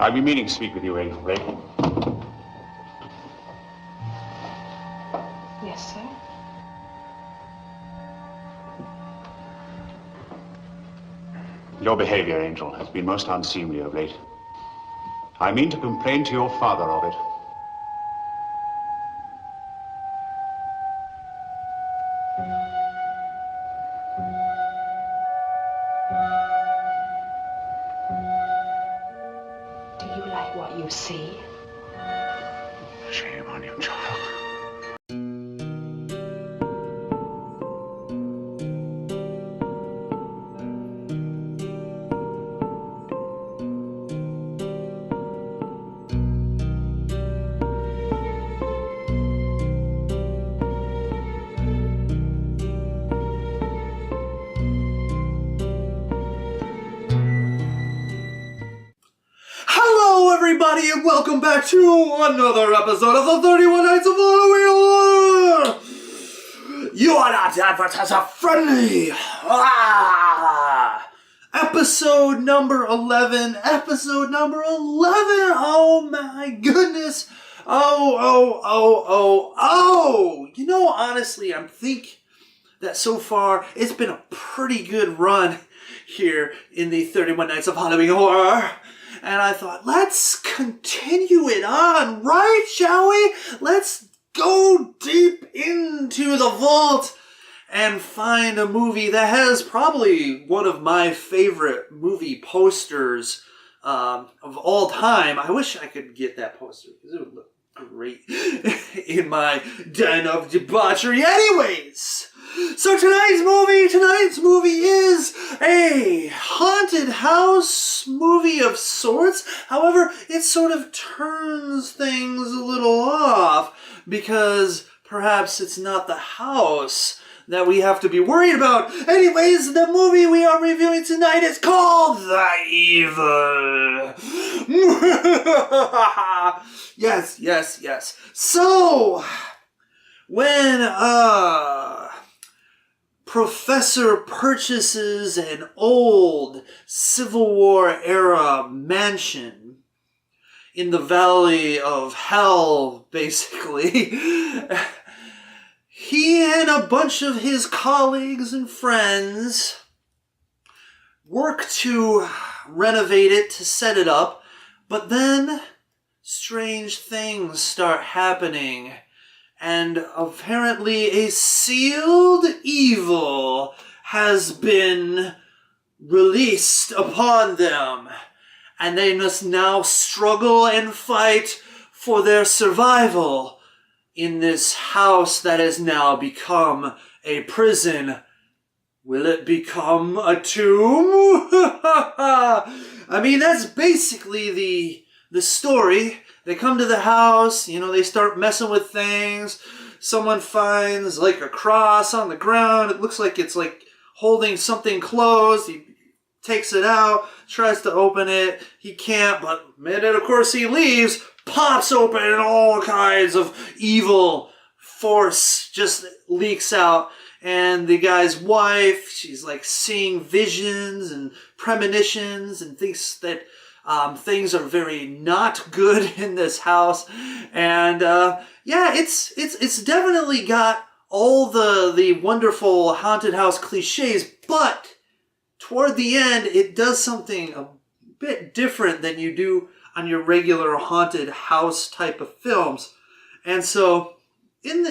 I've been meaning to speak with you, Angel Blake. Yes, sir. Your behavior, Angel, has been most unseemly of late. I mean to complain to your father of it. Do you like what you see? Shame on you, child. Hello, everybody, and welcome back to another episode of the 31 Nights of Halloween Horror! You are not Advertiser Friendly! Episode number 11. Episode number 11! Oh my goodness! Oh! You know, honestly, I think that so far it's been a pretty good run here in the 31 Nights of Halloween Horror. And I thought, let's continue it on, right, shall we? Let's go deep into the vault and find a movie that has probably one of my favorite movie posters of all time. I wish I could get that poster because it would look great in my den of debauchery. Anyways, so tonight's movie is a haunted house movie of sorts. However, it sort of turns things a little off because perhaps it's not the house that we have to be worried about. Anyways, the movie we are reviewing tonight is called The Evil. Yes. So, when Professor purchases an old Civil War era mansion in the Valley of Hell, basically, he and a bunch of his colleagues and friends work to renovate it, to set it up, but then strange things start happening. And apparently a sealed evil has been released upon them. And they must now struggle and fight for their survival in this house that has now become a prison. Will it become a tomb? I mean, that's basically the story. They come to the house, they start messing with things. Someone finds like a cross on the ground. It looks like it's like holding something closed. He takes it out, tries to open it. He can't, but the minute, of course, he leaves, pops open and all kinds of evil force just leaks out. And the guy's wife, she's like seeing visions and premonitions and thinks that things are very not good in this house. And it's definitely got all the wonderful haunted house cliches, but toward the end it does something a bit different than you do on your regular haunted house type of films. And so in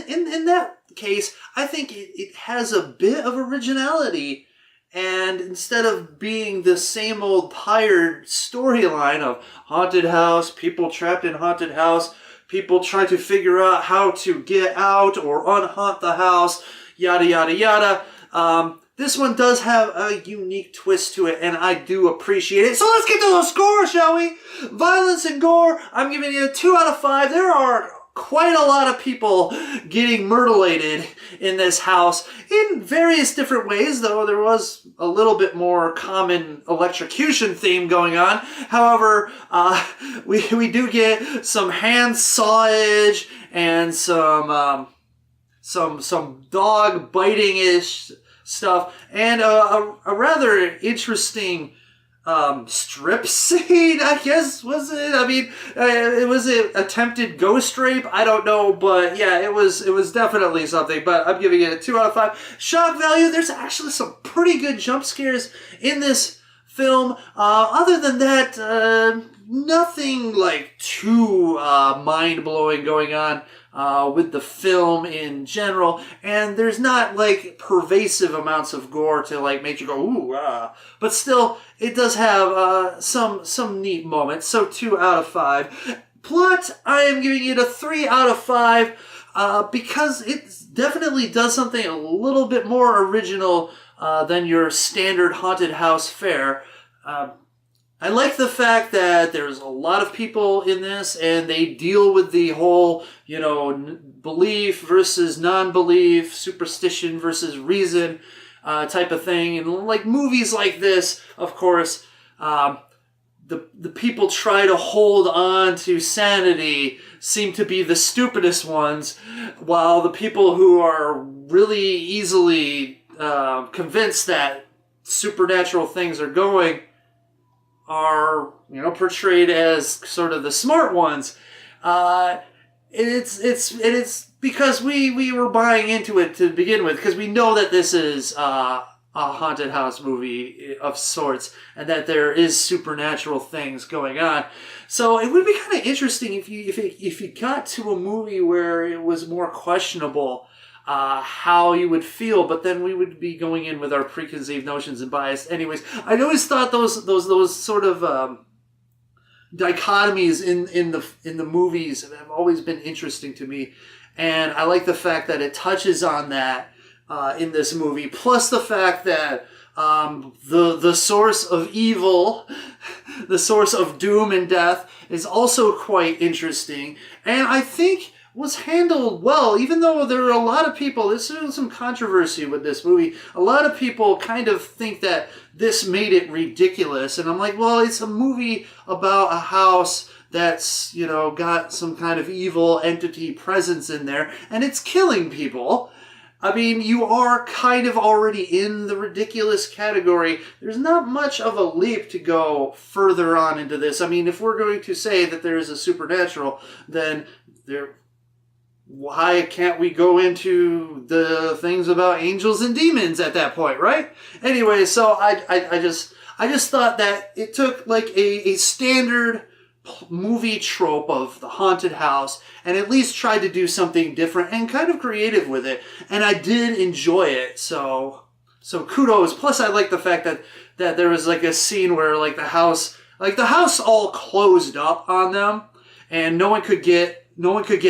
that case, I think it has a bit of originality. And instead of being the same old tired storyline of haunted house, people trapped in haunted house, people try to figure out how to get out or unhaunt the house, yada, yada, yada. This one does have a unique twist to it, and I do appreciate it. So let's get to the score, shall we? Violence and gore, I'm giving it a 2 out of 5. There are quite a lot of people getting mutilated in this house in various different ways, though there was a little bit more common electrocution theme going on. However, we do get some hand sawage and some dog biting-ish stuff, and a rather interesting strip scene, I guess, was it? I mean, it was an attempted ghost rape. I don't know, but yeah, it was definitely something. But I'm giving it a 2 out of 5. Shock value. There's actually some pretty good jump scares in this film. Other than that, nothing like too mind blowing going on with the film in general, and there's not like pervasive amounts of gore to like make you go ooh ah. But still, it does have some neat moments. So 2 out of 5. Plot, I am giving it a 3 out of 5 because it definitely does something a little bit more original than your standard haunted house fare. I like the fact that there's a lot of people in this and they deal with the whole, belief versus non-belief, superstition versus reason type of thing. And like movies like this, of course, the people try to hold on to sanity seem to be the stupidest ones, while the people who are really easily convinced that supernatural things are going are portrayed as sort of the smart ones. It's because we were buying into it to begin with, because we know that this is a haunted house movie of sorts and that there is supernatural things going on. So it would be kind of interesting if you got to a movie where it was more questionable how you would feel, but then we would be going in with our preconceived notions and bias. Anyways, I always thought those sort of dichotomies in the movies have always been interesting to me, and I like the fact that it touches on that in this movie. Plus the fact that the source of evil, the source of doom and death, is also quite interesting, and I think was handled well, even though there are a lot of people, there's some controversy with this movie. A lot of people kind of think that this made it ridiculous. And I'm like, well, it's a movie about a house that's, got some kind of evil entity presence in there, and it's killing people. I mean, you are kind of already in the ridiculous category. There's not much of a leap to go further on into this. I mean, if we're going to say that there is a supernatural, then why can't we go into the things about angels and demons at that point, right? Anyway, so I just thought that it took like a standard movie trope of the haunted house and at least tried to do something different and kind of creative with it, and I did enjoy it. So kudos. Plus, I like the fact that there was like a scene where like the house all closed up on them and no one could get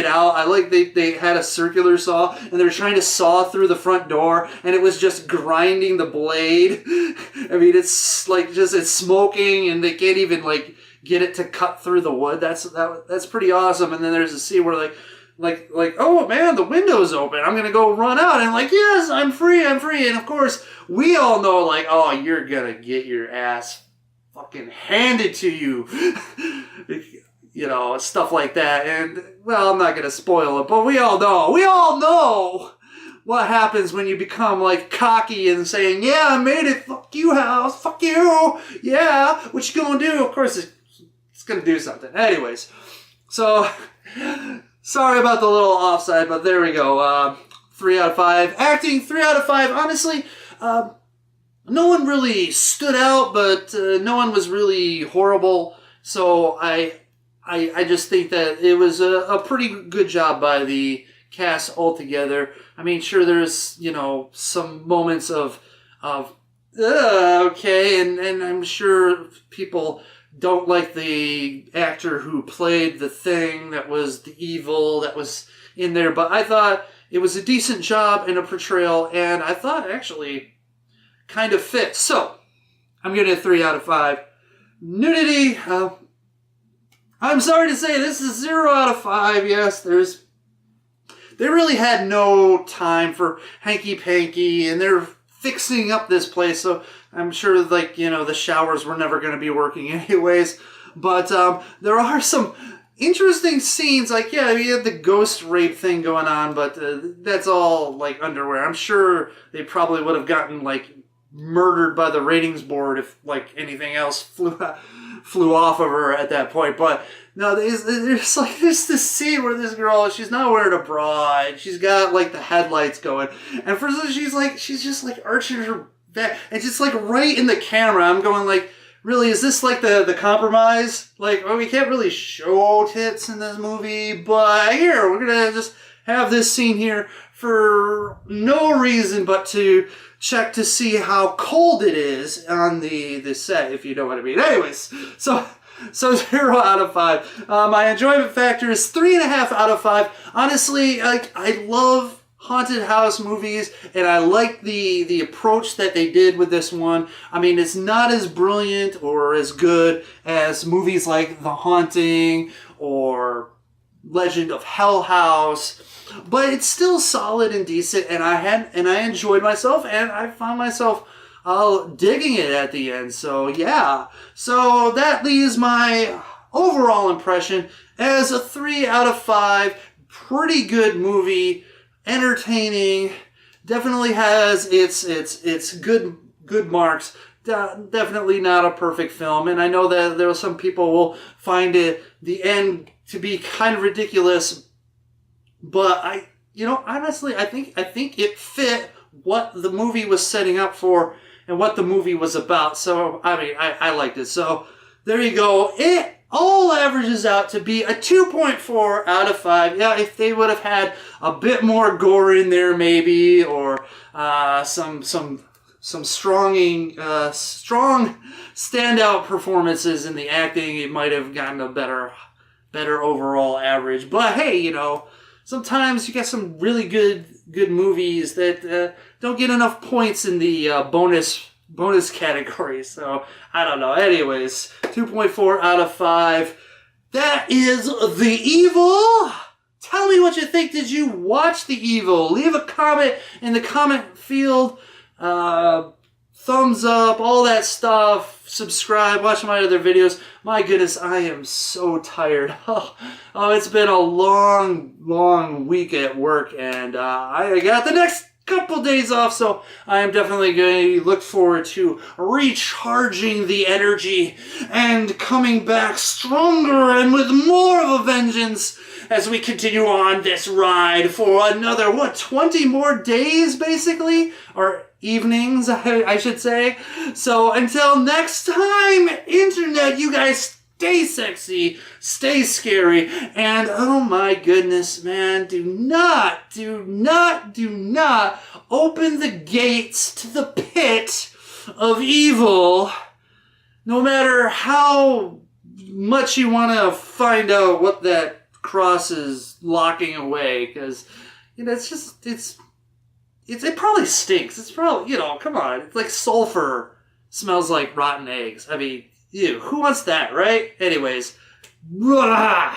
out. I like they had a circular saw and they were trying to saw through the front door and it was just grinding the blade. I mean, it's like it's smoking and they can't even like get it to cut through the wood. That's pretty awesome. And then there's a scene where like oh man, the window's open. I'm gonna go run out and like, yes, I'm free. And of course we all know like, oh, you're gonna get your ass fucking handed to you. Stuff like that. And, well, I'm not going to spoil it, but we all know what happens when you become, like, cocky and saying, yeah, I made it, fuck you, house, fuck you, yeah, what you gonna do? Of course, it's gonna do something. Anyways, so, sorry about the little offside, but there we go. 3 out of 5. Acting, 3 out of 5. Honestly, no one really stood out, but no one was really horrible, so I just think that it was a pretty good job by the cast altogether. I mean, sure, there's, some moments of okay, and I'm sure people don't like the actor who played the thing that was the evil that was in there, but I thought it was a decent job in a portrayal, and I thought actually kind of fit. So, I'm giving it a 3 out of 5. Nudity, I'm sorry to say this is 0 out of 5. Yes, they really had no time for hanky-panky, and they're fixing up this place, so I'm sure, like, the showers were never going to be working anyways. But there are some interesting scenes, like, yeah, we had the ghost rape thing going on, but that's all, like, underwear. I'm sure they probably would have gotten, like, murdered by the ratings board if like anything else flew off of her at that point. But no, there's this scene where this girl, she's not wearing a bra and she's got like the headlights going, and for some she's just like arching her back and just like right in the camera. I'm going like, really, is this like the compromise? Like, oh, we can't really show tits in this movie, but here, we're gonna just have this scene here for no reason but to check to see how cold it is on the set, if you know what I mean. Anyways, so 0 out of 5. My enjoyment factor is 3.5 out of 5. Honestly, I love haunted house movies, and I like the approach that they did with this one. I mean, it's not as brilliant or as good as movies like The Haunting or Legend of Hell House, but it's still solid and decent, and I enjoyed myself, and I found myself digging it at the end. So yeah, so that leaves my overall impression as a 3 out of 5. Pretty good movie. Entertaining, definitely has its good marks. Definitely not a perfect film, and I know that there are some people will find the end to be kind of ridiculous, but honestly, I think it fit what the movie was setting up for and what the movie was about. So I mean, I liked it. So there you go. It all averages out to be a 2.4 out of 5. Yeah, if they would have had a bit more gore in there, maybe, or some strong standout performances in the acting, it might have gotten a better overall average. But hey, sometimes you get some really good movies that don't get enough points in the bonus category. So I don't know. Anyways, 2.4 out of 5. That is The Evil. Tell me what you think. Did you watch The Evil? Leave a comment in the comment field. Thumbs up, all that stuff. Subscribe, watch my other videos. My goodness, I am so tired. Oh, it's been a long week at work, and I got the next couple days off, so I am definitely going to look forward to recharging the energy and coming back stronger and with more of a vengeance as we continue on this ride for another, 20 more days, basically? Or evenings, I should say. So until next time, Internet, you guys stay sexy, stay scary, and oh my goodness, man, do not open the gates to the pit of evil, no matter how much you want to find out what that cross is locking away, because it probably stinks. It's probably, come on, it's like sulfur smells like rotten eggs. I mean, ew, who wants that, right? Anyways, blah.